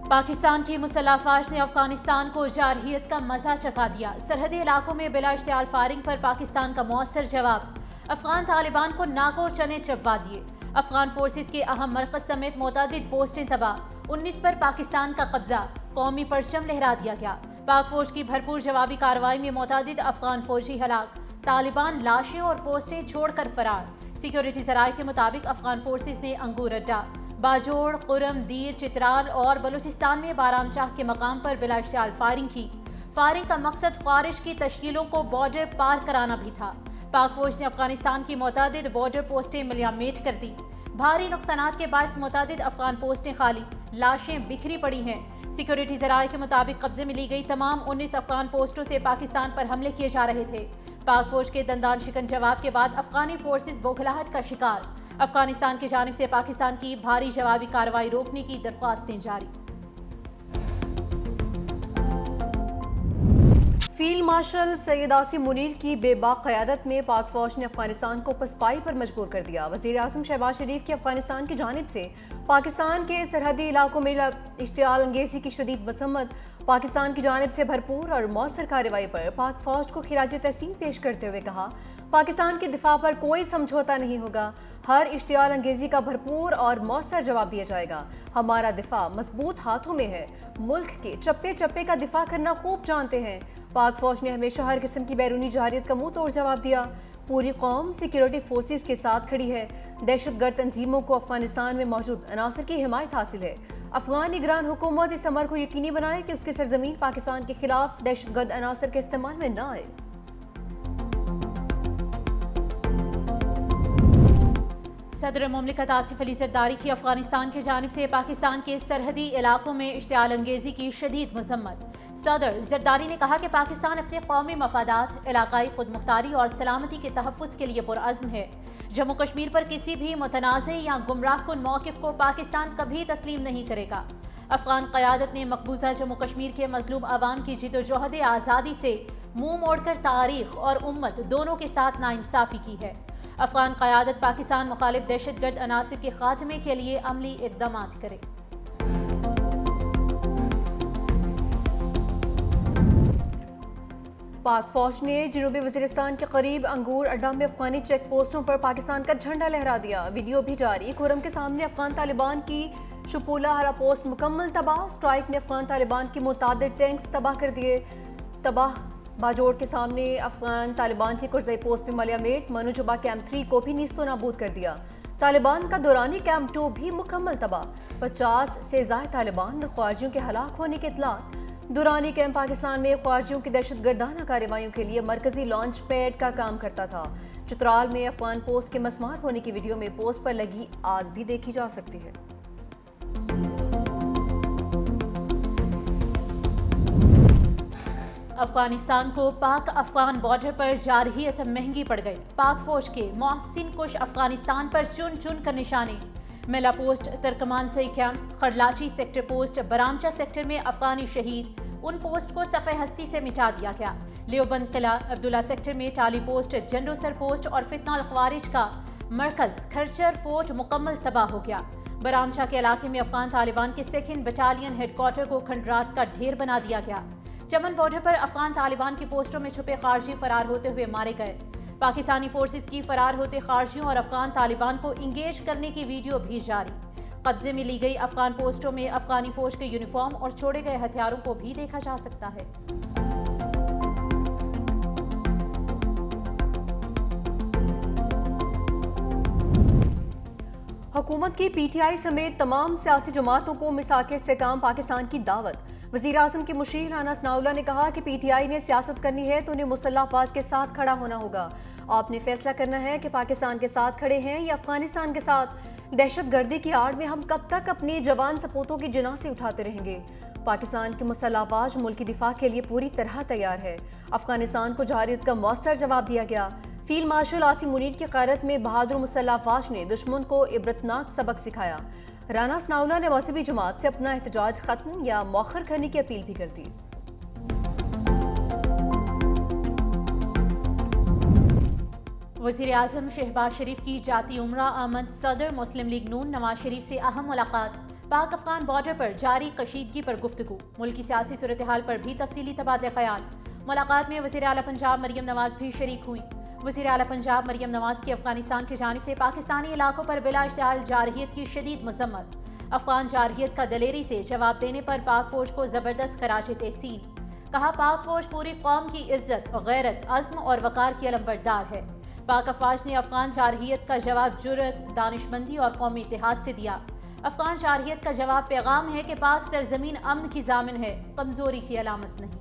پاکستان کی مسلح افواج نے افغانستان کو جارحیت کا مزہ چکھا دیا۔ سرحدی علاقوں میں بلا اشتعال فائرنگ پر پاکستان کا مؤثر جواب۔ افغان طالبان کو ناکو چنے چبوا دیے۔ افغان فورسز کے اہم مرکز سمیت متعدد پوسٹیں تباہ۔ 19 پر پاکستان کا قبضہ، قومی پرچم لہرا دیا گیا۔ پاک فوج کی بھرپور جوابی کارروائی میں متعدد افغان فوجی ہلاک۔ طالبان لاشیں اور پوسٹیں چھوڑ کر فرار۔ سیکیورٹی ذرائع کے مطابق افغان فورسز نے انگور اڈا، باجوڑ، قرم، دیر، چترال اور بلوچستان میں بارام چاہ کے مقام پر بلا اشتعال فائرنگ کی۔ فائرنگ کا مقصد خارج کی تشکیلوں کو بارڈر پار کرانا بھی تھا۔ پاک فوج نے افغانستان کی متعدد بارڈر پوسٹیں ملیامیٹ کر دی۔ بھاری نقصانات کے باعث متعدد افغان پوسٹیں خالی، لاشیں بکھری پڑی ہیں۔ سیکیورٹی ذرائع کے مطابق قبضے میں لی گئی تمام 19 افغان پوسٹوں سے پاکستان پر حملے کیے جا رہے تھے۔ پاک فوج کے دندان شکن جواب کے بعد افغانی فورسز بوکھلاہٹ کا شکار۔ افغانستان کی جانب سے پاکستان کی بھاری جوابی کارروائی روکنے کی درخواستیں جاری۔ فیلڈ مارشل سید عاصم منیر کی بے باک قیادت میں پاک فوج نے افغانستان کو پسپائی پر مجبور کر دیا۔ وزیر اعظم شہباز شریف کی افغانستان کی جانب سے پاکستان کے سرحدی علاقوں میں اشتعال انگیزی کی شدید مذمت۔ پاکستان کی جانب سے بھرپور اور مؤثر کارروائی پر پاک فوج کو خراج تحسین پیش کرتے ہوئے کہا، پاکستان کے دفاع پر کوئی سمجھوتا نہیں ہوگا، ہر اشتعال انگیزی کا بھرپور اور مؤثر جواب دیا جائے گا۔ ہمارا دفاع مضبوط ہاتھوں میں ہے، ملک کے چپے چپے کا دفاع کرنا خوب جانتے ہیں۔ پاک فوج نے ہمیشہ ہر قسم کی بیرونی جارحیت کا منہ توڑ جواب دیا۔ پوری قوم سیکیورٹی فورسز کے ساتھ کھڑی ہے۔ دہشت گرد تنظیموں کو افغانستان میں موجود عناصر کی حمایت حاصل ہے۔ افغان نگران حکومت اس امر کو یقینی بنائے کہ اس کی سرزمین پاکستان کے خلاف دہشت گرد عناصر کے استعمال میں نہ آئے۔ صدر مملکت آصف علی زرداری کی افغانستان کی جانب سے پاکستان کے سرحدی علاقوں میں اشتعال انگیزی کی شدید مذمت۔ صدر زرداری نے کہا کہ پاکستان اپنے قومی مفادات، علاقائی خود مختاری اور سلامتی کے تحفظ کے لیے پرعزم ہے۔ جموں کشمیر پر کسی بھی متنازع یا گمراہ کن موقف کو پاکستان کبھی تسلیم نہیں کرے گا۔ افغان قیادت نے مقبوضہ جموں کشمیر کے مظلوم عوام کی جدوجہد آزادی سے منہ موڑ کر تاریخ اور امت دونوں کے ساتھ ناانصافی کی ہے۔ افغان قیادت پاکستان مخالف دہشت گرد عناصر کے خاتمے کے لیے عملی اقدامات کرے۔ پاک فوج نے جنوبی وزیرستان کے قریب انگور اڈا میں افغانی چیک پوسٹوں پر پاکستان کا جھنڈا لہرا دیا۔ ویڈیو بھی جاری۔ کورم کے سامنے افغان طالبان کی شپولا ہرا پوسٹ مکمل تباہ۔ اسٹرائک میں افغان طالبان کی متعدد ٹینکس تباہ کر دیے۔ باجوڑ کے سامنے افغان طالبان کی کرزئی پوسٹ پہ ملیامیٹ۔ منوجبہ کیمپ 3 کو بھی نیست و نابود کر دیا۔ طالبان کا دورانی کیمپ 2 بھی مکمل تباہ۔ 50 سے زائد طالبان اور خارجیوں کے ہلاک ہونے کے اطلاعات۔ دورانی کیمپ پاکستان میں خارجیوں کی دہشت گردانہ کارروائیوں کے لیے مرکزی لانچ پیڈ کا کام کرتا تھا۔ چترال میں افغان پوسٹ کے مسمار ہونے کی ویڈیو میں پوسٹ پر لگی آگ بھی دیکھی جا سکتی ہے۔ افغانستان کو پاک افغان بارڈر پر جارحیت مہنگی پڑ گئی۔ پاک فوج کے محسن کش افغانستان پر چن چن کر نشانے۔ Mela post, Turkman Sai camp, Kharlachi sector post, Baramcha sector میں افغانی شہید، ان پوسٹ کو صفحہ ہستی سے مٹا دیا گیا۔ لیوبند قلعہ، عبداللہ سیکٹر میں ٹالی پوسٹ، جنڈوسر پوسٹ اور فتنہ الخوارج کا مرکز کھرچر فورٹ مکمل تباہ ہو گیا۔ برامچہ کے علاقے میں افغان طالبان کے 2 بٹالین ہیڈ کوارٹر کو کھنڈرات کا ڈھیر بنا دیا گیا۔ چمن بارڈر پر افغان طالبان کی پوسٹوں میں چھپے خارجی فرار ہوتے ہوئے مارے گئے۔ پاکستانی فورسز کی فرار ہوتے خارجیوں اور افغان طالبان کو انگیج کرنے کی ویڈیو بھی جاری۔ قبضے میں لی گئی افغان پوسٹوں میں افغانی فوج کے یونیفارم اور چھوڑے گئے ہتھیاروں کو بھی دیکھا جا سکتا ہے۔ حکومت کی پی ٹی آئی سمیت تمام سیاسی جماعتوں کو میثاق استحکام پاکستان کی دعوت۔ وزیر اعظم کے مشیر رانا ثناءاللہ نے کہا کہ پی ٹی آئی نے سیاست کرنی ہے تو انہیں مسلح افواج کے ساتھ کھڑا ہونا ہوگا۔ آپ نے فیصلہ کرنا ہے کہ پاکستان کے ساتھ کھڑے ہیں یا افغانستان کے ساتھ۔ دہشت گردی کی آڑ میں ہم کب تک اپنی جوان سپوتوں کی جنازے اٹھاتے رہیں گے؟ پاکستان کی مسلح افواج ملک کی دفاع کے لیے پوری طرح تیار ہے۔ افغانستان کو جارحیت کا مؤثر جواب دیا گیا۔ فیلڈ مارشل عاصم منیر کی قیادت میں بہادر مسلح افواج نے دشمن کو عبرتناک سبق سکھایا۔ رانا ثناءاللہ نے مذہبی جماعت سے اپنا احتجاج ختم یا مؤخر کرنے کی اپیل بھی کر دی۔ وزیر اعظم شہباز شریف کی جاتی عمرہ آمد۔ صدر مسلم لیگ نون نواز شریف سے اہم ملاقات۔ پاک افغان بارڈر پر جاری کشیدگی پر گفتگو، ملکی سیاسی صورتحال پر بھی تفصیلی تبادلہ خیال۔ ملاقات میں وزیر اعلیٰ پنجاب مریم نواز بھی شریک ہوئیں۔ وزیر اعلیٰ پنجاب مریم نواز کی افغانستان کی جانب سے پاکستانی علاقوں پر بلا اشتعال جارحیت کی شدید مذمت۔ افغان جارحیت کا دلیری سے جواب دینے پر پاک فوج کو زبردست خراج تحسین۔ کہا پاک فوج پوری قوم کی عزت، غیرت، عزم اور وقار کی علمبردار ہے۔ پاک افواج نے افغان جارحیت کا جواب جرأت، دانشمندی اور قومی اتحاد سے دیا۔ افغان جارحیت کا جواب پیغام ہے کہ پاک سرزمین امن کی ضامن ہے، کمزوری کی علامت نہیں۔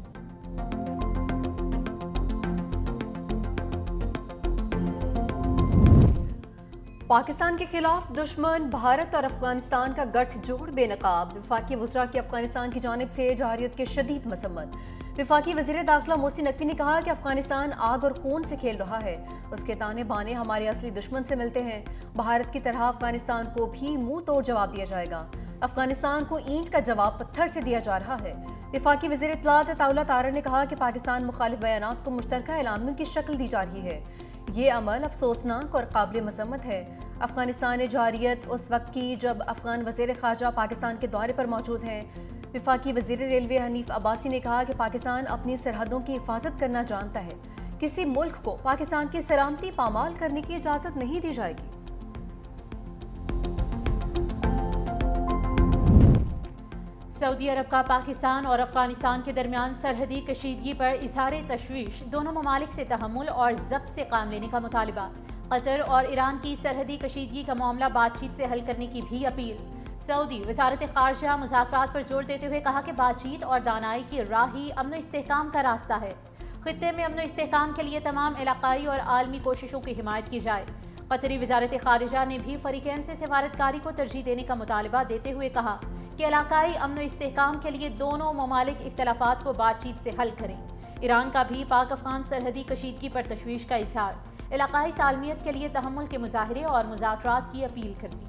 پاکستان کے خلاف دشمن بھارت اور افغانستان کا گٹھ جوڑ بے نقاب، وفاقی وزراء کی افغانستان کی جانب سے جارحیت کی شدید مذمت۔ وفاقی وزیر داخلہ محسن نقوی نے کہا کہ افغانستان آگ اور خون سے کھیل رہا ہے، اس کے تانے بانے ہمارے اصلی دشمن سے ملتے ہیں۔ بھارت کی طرح افغانستان کو بھی منہ توڑ جواب دیا جائے گا۔ افغانستان کو اینٹ کا جواب پتھر سے دیا جا رہا ہے۔ وفاقی وزیر اطلاعات عطاءاللہ طارر نے کہا کہ پاکستان مخالف بیانات کو مشترکہ اعلامیوں کی شکل دی جا رہی ہے۔ یہ عمل افسوسناک اور قابل مذمت ہے۔ افغانستان جارحیت اس وقت کی جب افغان وزیر خارجہ پاکستان کے دورے پر موجود ہیں۔ وفاقی وزیر ریلوے حنیف عباسی نے کہا کہ پاکستان اپنی سرحدوں کی حفاظت کرنا جانتا ہے، کسی ملک کو پاکستان کی سلامتی پامال کرنے کی اجازت نہیں دی جائے گی۔ سعودی عرب کا پاکستان اور افغانستان کے درمیان سرحدی کشیدگی پر اظہار تشویش، دونوں ممالک سے تحمل اور ضبط سے کام لینے کا مطالبہ۔ قطر اور ایران کی سرحدی کشیدگی کا معاملہ بات چیت سے حل کرنے کی بھی اپیل۔ سعودی وزارت خارجہ مذاکرات پر زور دیتے ہوئے کہا کہ بات چیت اور دانائی کی راہ ہی امن و استحکام کا راستہ ہے۔ خطے میں امن و استحکام کے لیے تمام علاقائی اور عالمی کوششوں کی حمایت کی جائے۔ قطری وزارت خارجہ نے بھی فریقین سے سفارتکاری کو ترجیح دینے کا مطالبہ دیتے ہوئے کہا کہ علاقائی امن و استحکام کے لیے دونوں ممالک اختلافات کو بات چیت سے حل کریں۔ ایران کا بھی پاک افغان سرحدی کشیدگی پر تشویش کا اظہار، علاقائی سالمیت کے لیے تحمل کے مظاہرے اور مذاکرات کی اپیل کر دی۔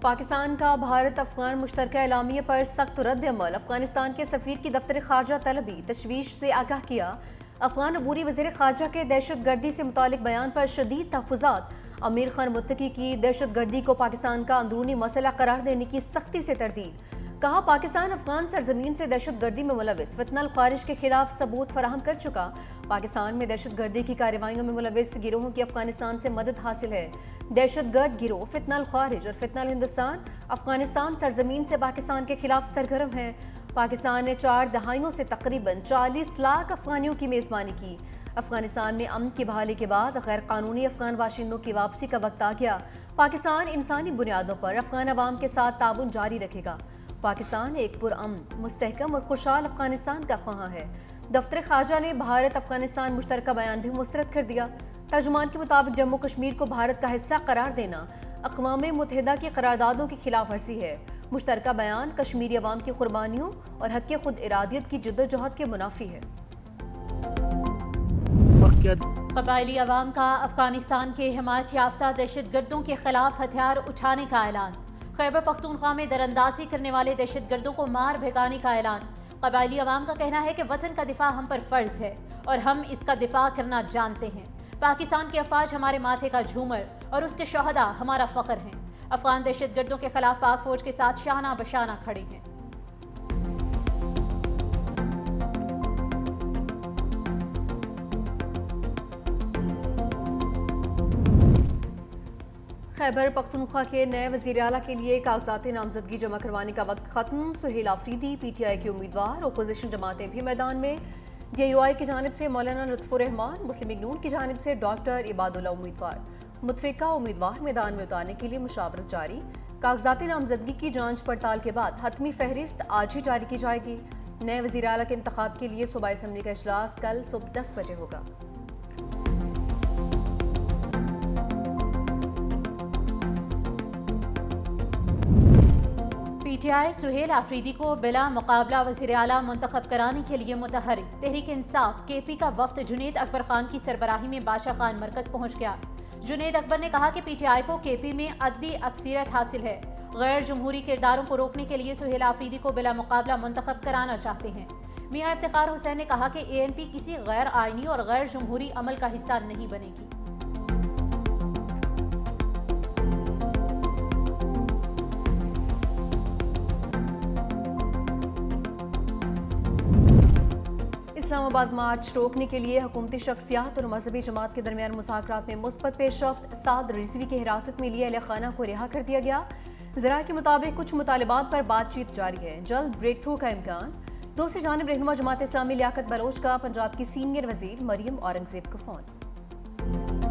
پاکستان کا بھارت افغان مشترکہ اعلامیے پر سخت رد عمل، افغانستان کے سفیر کی دفتر خارجہ طلبی تشویش سے آگاہ کیا۔ افغان عبوری وزیر خارجہ کے دہشت گردی سے متعلق بیان پر شدید تحفظات، امیر خان متقی کی دہشت گردی کو پاکستان کا اندرونی مسئلہ قرار دینے کی سختی سے تردید۔ کہا پاکستان افغان سرزمین سے دہشت گردی میں ملوث فتنہ الخوارج کے خلاف ثبوت فراہم کر چکا۔ پاکستان میں دہشت گردی کی کارروائیوں میں ملوث گروہوں کی افغانستان سے مدد حاصل ہے۔ دہشت گرد گروہ فتنہ الخوارج اور فتنہ الہندوستان افغانستان سرزمین سے پاکستان کے خلاف سرگرم ہیں۔ پاکستان نے 4 دہائیوں سے تقریباً 40 لاکھ افغانیوں کی میزبانی کی۔ افغانستان میں امن کی بحالی کے بعد غیر قانونی افغان باشندوں کی واپسی کا وقت آ گیا۔ پاکستان انسانی بنیادوں پر افغان عوام کے ساتھ تعاون جاری رکھے گا۔ پاکستان ایک پرامن، مستحکم اور خوشحال افغانستان کا خواہاں ہے۔ دفتر خارجہ نے بھارت افغانستان مشترکہ بیان بھی مسترد کر دیا۔ ترجمان کے مطابق جموں کشمیر کو بھارت کا حصہ قرار دینا اقوام متحدہ کی قراردادوں کی خلاف ورزی ہے۔ مشترکہ بیان کشمیری عوام کی قربانیوں اور حق خود ارادیت کی جدوجہد کے منافی ہے۔ قبائلی عوام کا افغانستان کے حمایت یافتہ دہشت گردوں کے خلاف ہتھیار اٹھانے کا اعلان۔ خیبر پختونخوا میں دراندازی کرنے والے دہشت گردوں کو مار بھگانے کا اعلان۔ قبائلی عوام کا کہنا ہے کہ وطن کا دفاع ہم پر فرض ہے اور ہم اس کا دفاع کرنا جانتے ہیں۔ پاکستان کی افواج ہمارے ماتھے کا جھومر اور اس کے شہداء ہمارا فخر ہیں۔ افغان دہشت گردوں کے خلاف پاک فوج کے ساتھ شانہ بشانہ کھڑے ہیں۔ خیبر پختونخوا کے نئے وزیر اعلیٰ کے لیے کاغذات نامزدگی جمع کروانے کا وقت ختم۔ Sohail Afridi P T I کے امیدوار، اپوزیشن جماعتیں بھی میدان میں۔ جے یو آئی کی جانب سے مولانا لطف الرحمان، مسلم لیگ نون کی جانب سے ڈاکٹر عباد اللہ امیدوار۔ متفقہ امیدوار میدان میں اتارنے کے لیے مشاورت جاری۔ کاغذات نامزدگی کی جانچ پڑتال کے بعد حتمی فہرست آج ہی جاری کی جائے گی۔ نئے وزیر اعلیٰ کے انتخاب کے لیے صوبائی اسمبلی کا اجلاس کل صبح 10 بجے ہوگا۔ P T I Sohail Afridi کو بلا مقابلہ وزیر اعلیٰ منتخب کرانے کے لیے متحرک۔ تحریک انصاف کے پی کا وفد جنید اکبر خان کی سربراہی میں بادشاہ خان مرکز پہنچ گیا۔ جنید اکبر نے کہا کہ پی ٹی آئی کو کے پی میں عددی اکثریت حاصل ہے۔ غیر جمہوری کرداروں کو روکنے کے لیے سہیل آفریدی کو بلا مقابلہ منتخب کرانا چاہتے ہیں۔ میاں افتخار حسین نے کہا کہ اے این پی کسی غیر آئینی اور غیر جمہوری عمل کا حصہ نہیں بنے گی۔ اسلام آباد مارچ روکنے کے لیے حکومتی شخصیات اور مذہبی جماعت کے درمیان مذاکرات میں مثبت پیش رفت، سعد رضوی کی حراست میں لیے اہل خانہ کو رہا کر دیا گیا۔ ذرائع کے مطابق کچھ مطالبات پر بات چیت جاری ہے، جلد بریک تھرو کا امکان۔ دوسری جانب رہنما جماعت اسلامی لیاقت بلوچ کا پنجاب کی سینئر وزیر مریم اورنگزیب کو فون۔